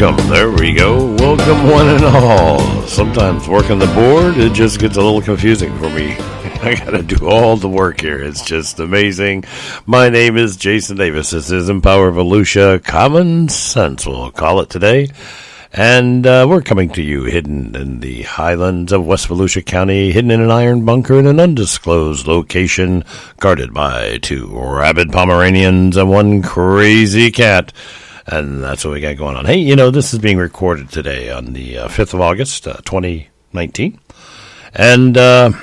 welcome. There we go. Welcome, one and all. Sometimes working the board, it just gets a little confusing for me. I got to do all the work here. It's just amazing. My name is Jason Davis. This is Empower Volusia Common Sense, we'll call it today. And we're coming to you hidden in the highlands of West Volusia County, hidden in an iron bunker in an undisclosed location, guarded by 2 rabid Pomeranians and 1 crazy cat. And that's what we got going on. Hey, you know, this is being recorded today on the 5th of August, 2019. And I'll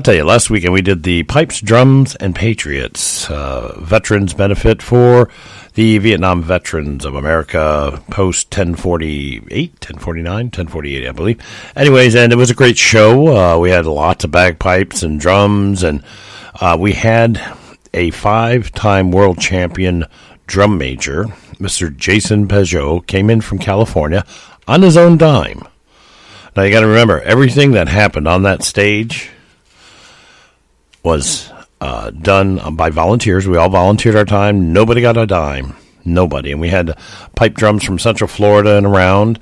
tell you, last weekend we did the Pipes, Drums, and Patriots Veterans Benefit for the Vietnam Veterans of America post 1048, I believe. Anyways, and it was a great show. We had lots of bagpipes and drums, and we had a 5-time world champion drum major, Mr. Jason Peugeot, came in from California on his own dime. Now, you got to remember, everything that happened on that stage was done by volunteers. We all volunteered our time. Nobody got a dime. Nobody. And we had pipe drums from Central Florida and around.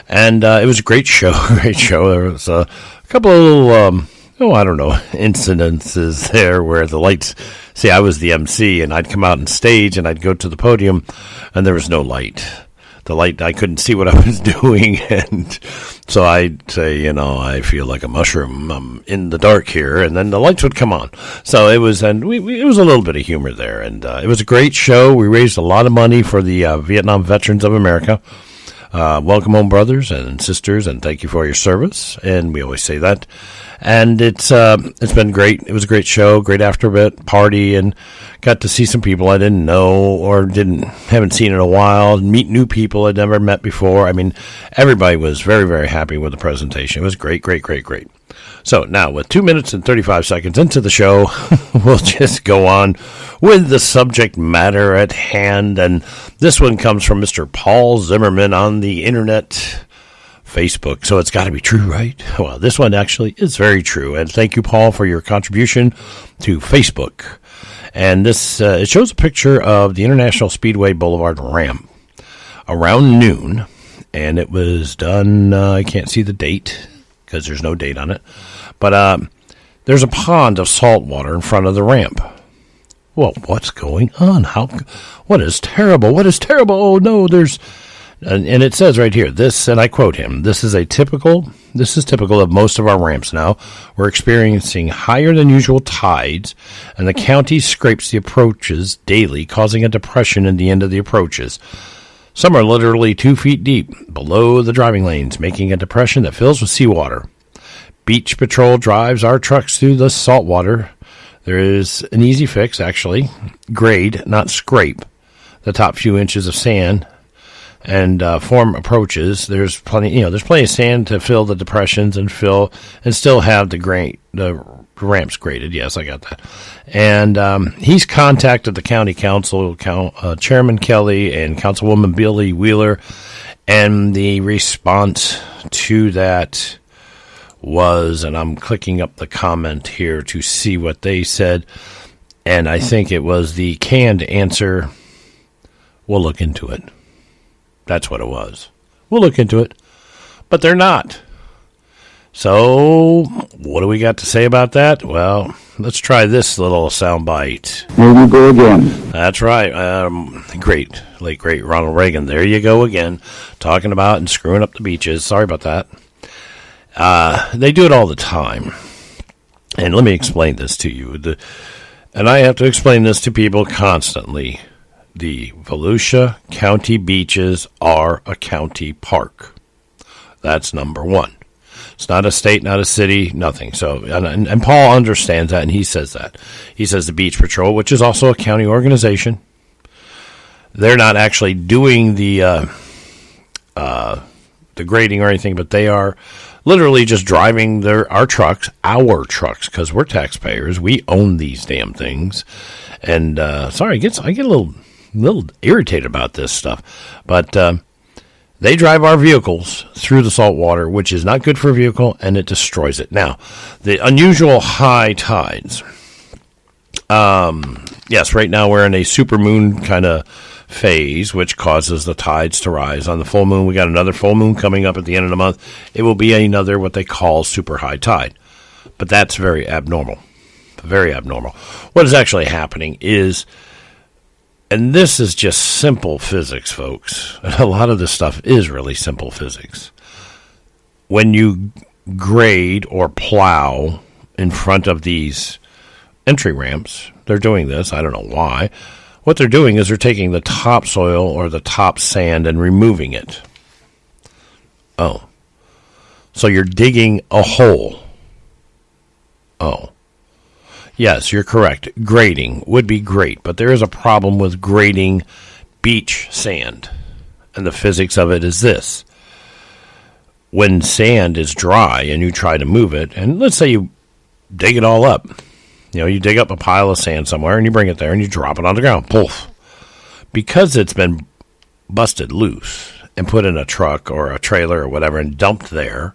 And it was a great show. Great show. There was a couple of incidences there where the lights. See, I was the MC, and I'd come out on stage, and I'd go to the podium, and there was no light. The light, I couldn't see what I was doing, and so I'd say, I feel like a mushroom. I'm in the dark here, and then the lights would come on. So it was, and it was a little bit of humor there, and it was a great show. We raised a lot of money for the Vietnam Veterans of America. Welcome home, brothers and sisters, and thank you for your service. And we always say that. And it's been great. It was a great show, great after party, and got to see some people I didn't know or haven't seen in a while, meet new people I'd never met before. I mean, everybody was very, very happy with the presentation. It was great, great, great, great. So now, with 2 minutes and 35 seconds into the show, we'll just go on with the subject matter at hand. And this one comes from Mr. Paul Zimmerman on the internet, Facebook. So it's got to be true, right? Well, this one actually is very true. And thank you, Paul, for your contribution to Facebook. And this it shows a picture of the International Speedway Boulevard ramp around noon. And it was done, I can't see the date because there's no date on it. But there's a pond of salt water in front of the ramp. Well, what's going on? What is terrible? What is terrible? Oh, no, and it says right here, this, and I quote him, this is typical of most of our ramps now. We're experiencing higher than usual tides, and the county scrapes the approaches daily, causing a depression in the end of the approaches. Some are literally 2 feet deep below the driving lanes, making a depression that fills with seawater. Beach Patrol drives our trucks through the salt water. There is an easy fix, actually. Grade, not scrape, the top few inches of sand and form approaches. There's plenty of sand to fill the depressions and still have the ramps graded. Yes, I got that. And he's contacted the county council, Chairman Kelly and Councilwoman Billy Wheeler, and the response to that was, and I'm clicking up the comment here to see what they said, and I think it was the canned answer, we'll look into it. That's what it was. We'll look into it. But they're not. So, what do we got to say about that? Well, let's try this little soundbite. Here we go again. That's right. Late great Ronald Reagan. There you go again, talking about and screwing up the beaches. Sorry about that. They do it all the time. And let me explain this to you. And I have to explain this to people constantly. The Volusia County beaches are a county park. That's number one. It's not a state, not a city, nothing. So, and Paul understands that, and he says that. He says the Beach Patrol, which is also a county organization, they're not actually doing the grading or anything, but they are literally just driving our trucks, because we're taxpayers. We own these damn things. And sorry, I get a little irritated about this stuff, but they drive our vehicles through the salt water, which is not good for a vehicle, and it destroys it. Now, the unusual high tides. Yes, right now we're in a supermoon kind of phase, which causes the tides to rise. On the full moon, we got another full moon coming up at the end of the month. It will be another what they call super high tide. But that's very abnormal. Very abnormal. What is actually happening is, and this is just simple physics, folks. And a lot of this stuff is really simple physics. When you grade or plow in front of these entry ramps, they're doing this. I don't know why. What they're doing is they're taking the topsoil or the top sand and removing it. Oh. So you're digging a hole. Oh. Yes, you're correct. Grading would be great, but there is a problem with grading beach sand. And the physics of it is this. When sand is dry and you try to move it, and let's say you dig it all up. You know, you dig up a pile of sand somewhere and you bring it there and you drop it on the ground. Poof. Because it's been busted loose and put in a truck or a trailer or whatever and dumped there,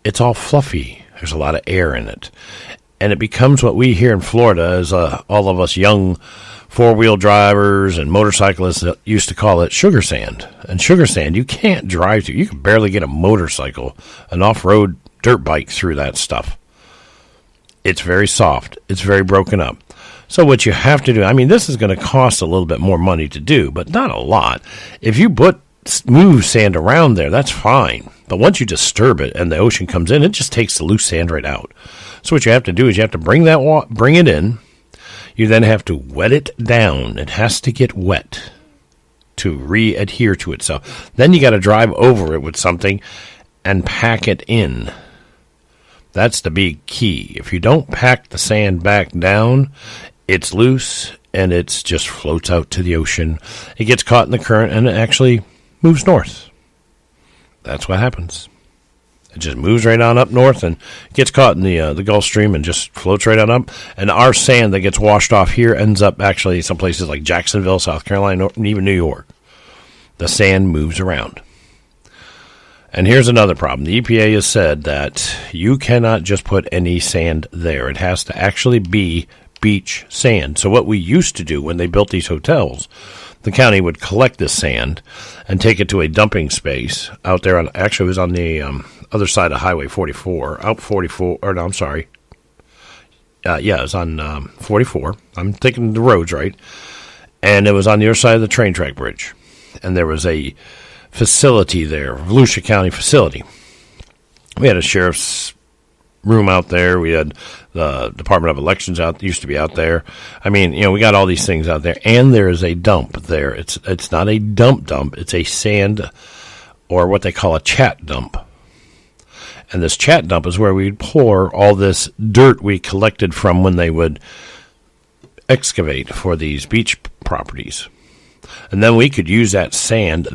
it's all fluffy. There's a lot of air in it. And it becomes what we here in Florida, as all of us young four-wheel drivers and motorcyclists used to call it sugar sand. And sugar sand, you can't drive through. You can barely get a motorcycle, an off-road dirt bike through that stuff. It's very soft. It's very broken up. So what you have to do, I mean, this is going to cost a little bit more money to do, but not a lot. If you move sand around there, that's fine. But once you disturb it and the ocean comes in, it just takes the loose sand right out. So what you have to do is you have to bring it in. You then have to wet it down. It has to get wet to re-adhere to itself. Then you got to drive over it with something and pack it in. That's the big key. If you don't pack the sand back down, it's loose and it just floats out to the ocean. It gets caught in the current and it actually moves north. That's what happens. It just moves right on up north and gets caught in the Gulf Stream and just floats right on up. And our sand that gets washed off here ends up actually some places like Jacksonville, South Carolina, and even New York. The sand moves around. And here's another problem. The EPA has said that you cannot just put any sand there. It has to actually be beach sand. So what we used to do when they built these hotels, the county would collect this sand and take it to a dumping space out there. Actually, it was on the other side of Highway 44. Out 44, or no, I'm sorry. Yeah, it was on 44. I'm thinking the roads right. And it was on the other side of the train track bridge. And there was a facility there, Volusia County facility. We had a sheriff's room out there. We had the Department of Elections used to be out there. I mean, you know, we got all these things out there, and there is a dump there. It's not a dump. It's a sand, or what they call a chat dump. And this chat dump is where we'd pour all this dirt we collected from when they would excavate for these beach properties. And then we could use that sand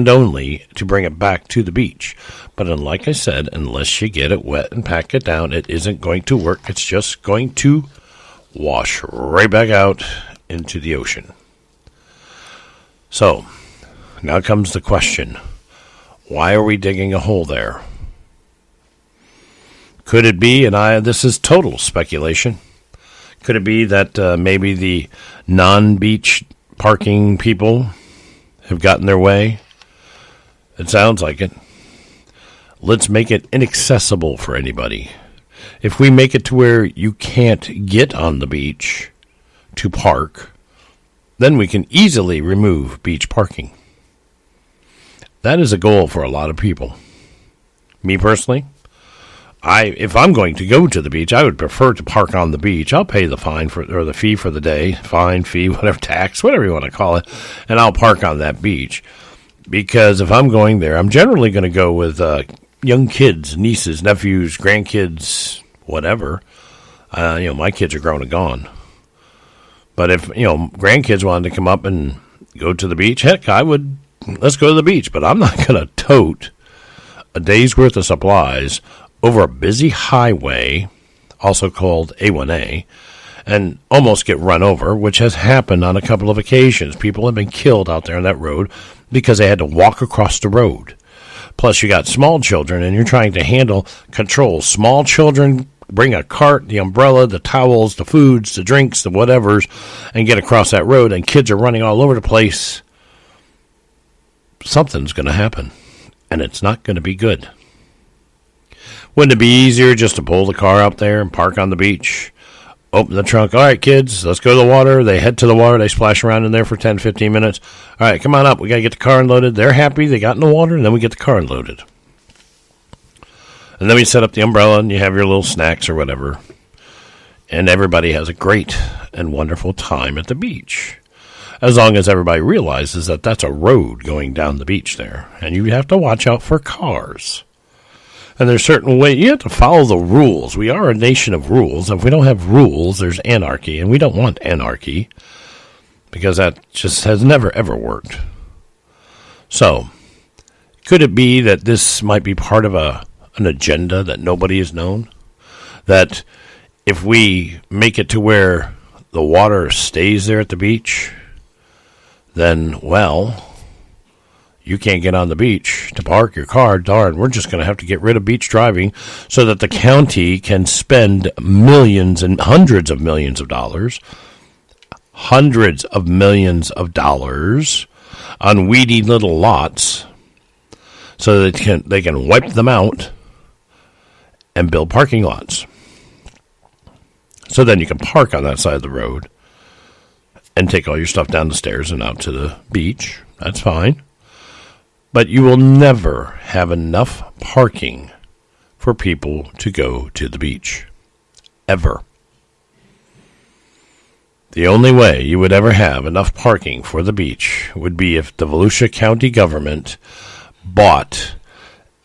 only, to bring it back to the beach. But like I said, unless you get it wet and pack it down, it isn't going to work. It's just going to wash right back out into the ocean. So, now comes the question. Why are we digging a hole there? Could it be, and this is total speculation, could it be that maybe the non-beach parking people have gotten their way? It sounds like it. Let's make it inaccessible for anybody. If we make it to where you can't get on the beach to park, then we can easily remove beach parking. That is a goal for a lot of people. Me personally, if I'm going to go to the beach, I would prefer to park on the beach. I'll pay the fine or the fee for the day, fine, fee, whatever, tax, whatever you want to call it, and I'll park on that beach. Because if I'm going there, I'm generally going to go with young kids, nieces, nephews, grandkids, whatever. My kids are grown and gone. But if, grandkids wanted to come up and go to the beach, heck, let's go to the beach. But I'm not going to tote a day's worth of supplies over a busy highway, also called A1A, and almost get run over, which has happened on a couple of occasions. People have been killed out there on that road because they had to walk across the road. Plus, you got small children, and you're trying to control small children bring a cart, the umbrella, the towels, the foods, the drinks, the whatevers, and get across that road, and kids are running all over the place, something's going to happen, and it's not going to be good. Wouldn't it be easier just to pull the car up there and park on the beach, open the trunk? All right, kids, let's go to the water. They head to the water. They splash around in there for 10, 15 minutes. All right, come on up. We got to get the car unloaded. They're happy. They got in the water, and then we get the car unloaded. And then we set up the umbrella, and you have your little snacks or whatever. And everybody has a great and wonderful time at the beach. As long as everybody realizes that that's a road going down the beach there. And you have to watch out for cars. And there's certain ways you have to follow the rules. We are a nation of rules. If we don't have rules, there's anarchy. And we don't want anarchy. Because that just has never, ever worked. So, could it be that this might be part of an agenda that nobody has known? That if we make it to where the water stays there at the beach, then, well, you can't get on the beach to park your car. Darn, we're just going to have to get rid of beach driving so that the county can spend millions and hundreds of millions of dollars on weedy little lots so that they can wipe them out and build parking lots. So then you can park on that side of the road and take all your stuff down the stairs and out to the beach. That's fine. But you will never have enough parking for people to go to the beach. Ever. The only way you would ever have enough parking for the beach would be if the Volusia County government bought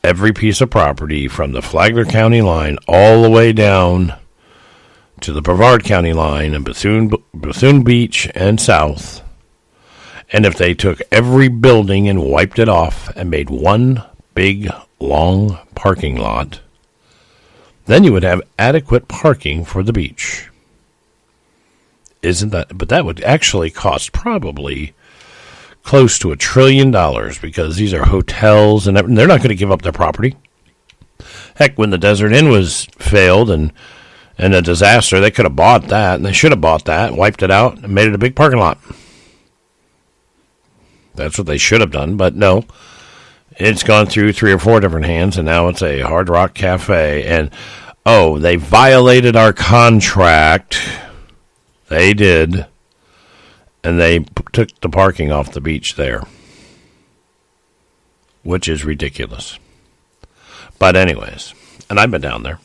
every piece of property from the Flagler County line all the way down to the Brevard County line and Bethune Beach and south. And if they took every building and wiped it off and made one big, long parking lot, then you would have adequate parking for the beach. Isn't that? But that would actually cost probably close to $1 trillion because these are hotels and they're not going to give up their property. Heck, when the Desert Inn was failed and a disaster, they could have bought that, and they should have bought that, wiped it out, and made it a big parking lot. That's what they should have done, but no. It's gone through 3 or 4 different hands, and now it's a Hard Rock Cafe. And, they violated our contract. They did. And they took the parking off the beach there, which is ridiculous. But anyways, and I've been down there.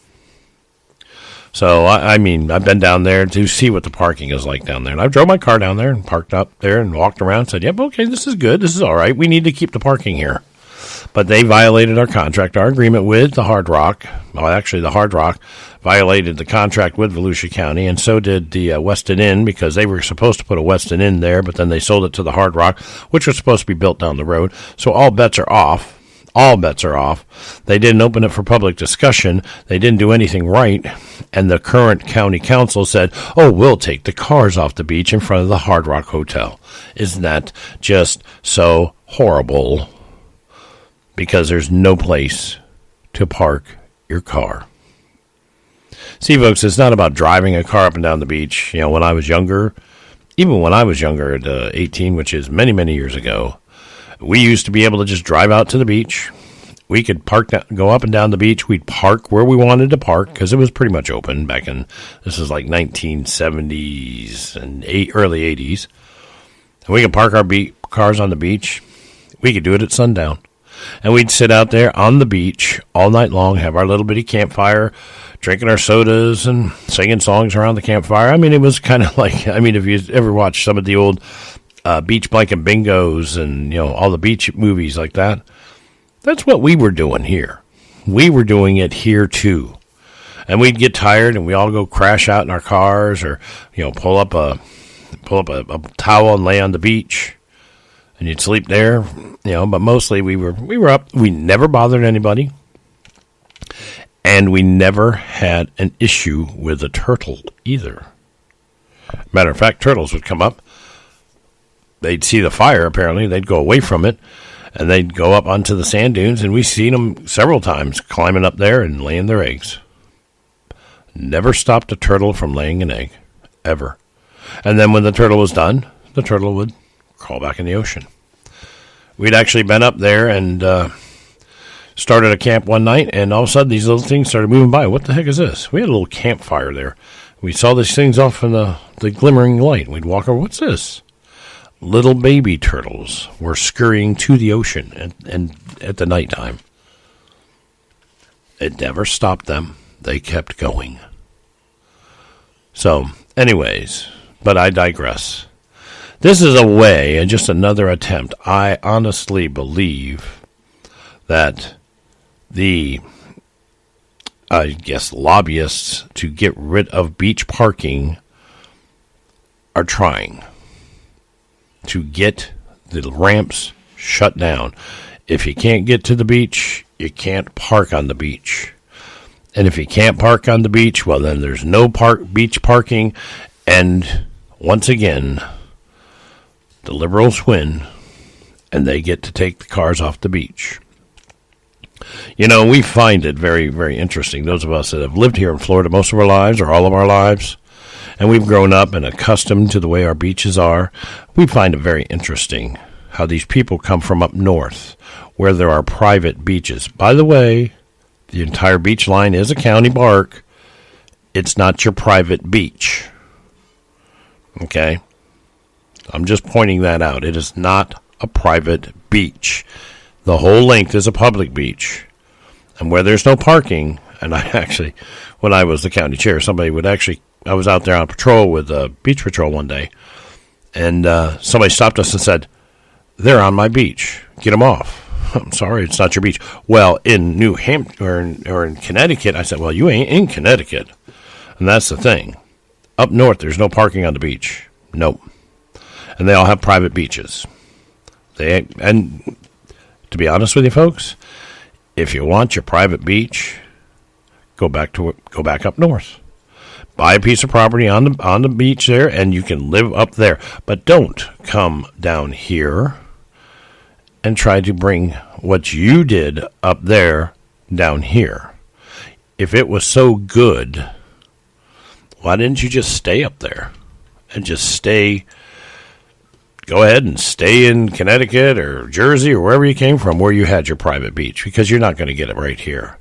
So, I've been down there to see what the parking is like down there. And I drove my car down there and parked up there and walked around and said, yep, okay, this is good. This is all right. We need to keep the parking here. But they violated our contract, our agreement with the Hard Rock. Well, actually, the Hard Rock violated the contract with Volusia County, and so did the Weston Inn, because they were supposed to put a Weston Inn there, but then they sold it to the Hard Rock, which was supposed to be built down the road. So all bets are off. All bets are off. They didn't open it for public discussion. They didn't do anything right. And the current county council said, we'll take the cars off the beach in front of the Hard Rock Hotel. Isn't that just so horrible? Because there's no place to park your car. See, folks, it's not about driving a car up and down the beach. When I was younger, even when I was younger at 18, which is many, many years ago, we used to be able to just drive out to the beach. We could go up and down the beach. We'd park where we wanted to park because it was pretty much open back in, this is like 1970s and early 80s. And we could park our cars on the beach. We could do it at sundown. And we'd sit out there on the beach all night long, have our little bitty campfire, drinking our sodas and singing songs around the campfire. It was kind of like, if you ever watched some of the old beach blanket bingos and, all the beach movies like that. That's what we were doing here. We were doing it here too. And we'd get tired and we all go crash out in our cars or, pull up a towel and lay on the beach and you'd sleep there, but mostly we were up. We never bothered anybody. And we never had an issue with a turtle either. Matter of fact, turtles would come up. They'd see the fire, apparently. They'd go away from it, and they'd go up onto the sand dunes, and we've seen them several times climbing up there and laying their eggs. never stopped a turtle from laying an egg, ever. And then when the turtle was done, the turtle would crawl back in the ocean. We'd actually been up there and started a camp one night, and all of a sudden these little things started moving by. What the heck is this? We had a little campfire there. We saw these things off in the glimmering light. We'd walk over, what's this? Little baby turtles were scurrying to the ocean and at the nighttime. It never stopped them. They kept going. So, anyways, but I digress. This is a way, and just another attempt. I honestly believe that the, lobbyists to get rid of beach parking are trying to get the ramps shut down. If you can't get to the beach, you can't park on the beach. And if you can't park on the beach, well, then there's no beach parking. And once again, the liberals win, and they get to take the cars off the beach. You know, we find it very, very interesting, those of us that have lived here in Florida most of our lives, or all of our lives, and we've grown up and accustomed to the way our beaches are. We find it very interesting how these people come from up north, where there are private beaches. By the way, the entire beach line is a county park. It's not your private beach. Okay? I'm just pointing that out. It is not a private beach. The whole length is a public beach. And where there's no parking, and I actually, when I was the county chair, I was out there on patrol with Beach Patrol one day, and somebody stopped us and said, "They're on my beach. Get them off." I'm sorry, it's not your beach. Well, in New Hampshire or in Connecticut, I said, well, you ain't in Connecticut. And that's the thing. Up north, there's no parking on the beach. Nope. And they all have private beaches. And to be honest with you folks, if you want your private beach, go back up north. Buy a piece of property on the beach there, and you can live up there. But don't come down here and try to bring what you did up there down here. If it was so good, why didn't you just stay up there and just go ahead and stay in Connecticut or Jersey or wherever you came from, where you had your private beach, because you're not going to get it right here.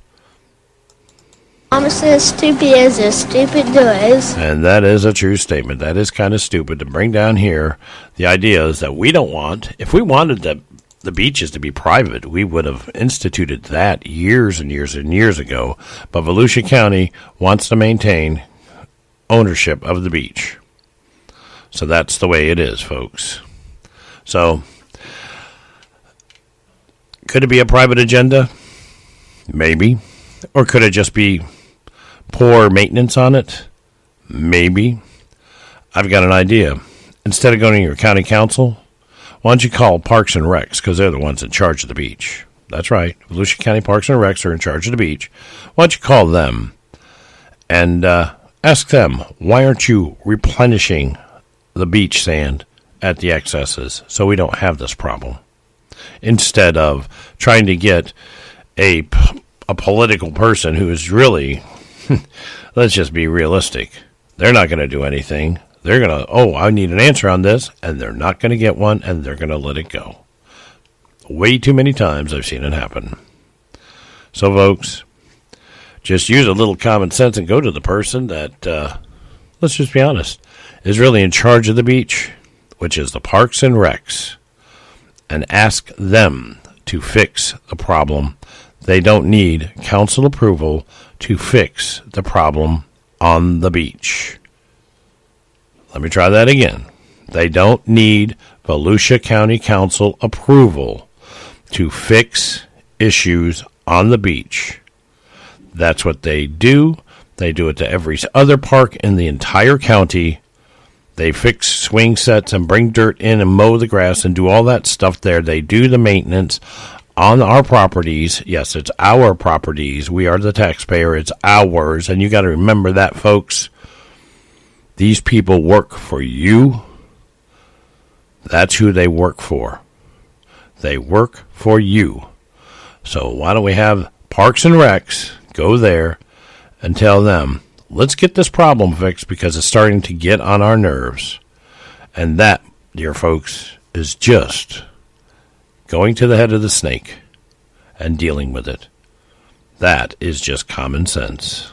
Promises stupid as a stupid does. And that is a true statement. That is kind of stupid to bring down here. The idea is that we don't want, if we wanted the beaches to be private, we would have instituted that years and years and years ago. But Volusia County wants to maintain ownership of the beach. So that's the way it is, folks. So, could it be a private agenda? Maybe. Or could it just be poor maintenance on it? Maybe. I've got an idea. Instead of going to your county council, why don't you call Parks and Recs, because they're the ones in charge of the beach. That's right. Volusia County Parks and Recs are in charge of the beach. Why don't you call them and ask them, why aren't you replenishing the beach sand at the excesses so we don't have this problem? Instead of trying to get a political person who is really, let's just be realistic, they're not going to do anything. They're going to, I need an answer on this, and they're not going to get one, and they're going to let it go. Way too many times I've seen it happen. So, folks, just use a little common sense and go to the person that, let's just be honest, is really in charge of the beach, which is the Parks and Recs, and ask them to fix the problem. They don't need council approval to fix the problem on the beach. Let me try that again. They don't need Volusia County Council approval to fix issues on the beach. That's what they do. They do it to every other park in the entire county. They fix swing sets and bring dirt in and mow the grass and do all that stuff there. They do the maintenance on our properties. Yes, it's our properties. We are the taxpayer. It's ours. And you got to remember that, folks. These people work for you. That's who they work for. They work for you. So why don't we have Parks and Recs go there and tell them, let's get this problem fixed because it's starting to get on our nerves. And that, dear folks, is just going to the head of the snake and dealing with it. That is just common sense.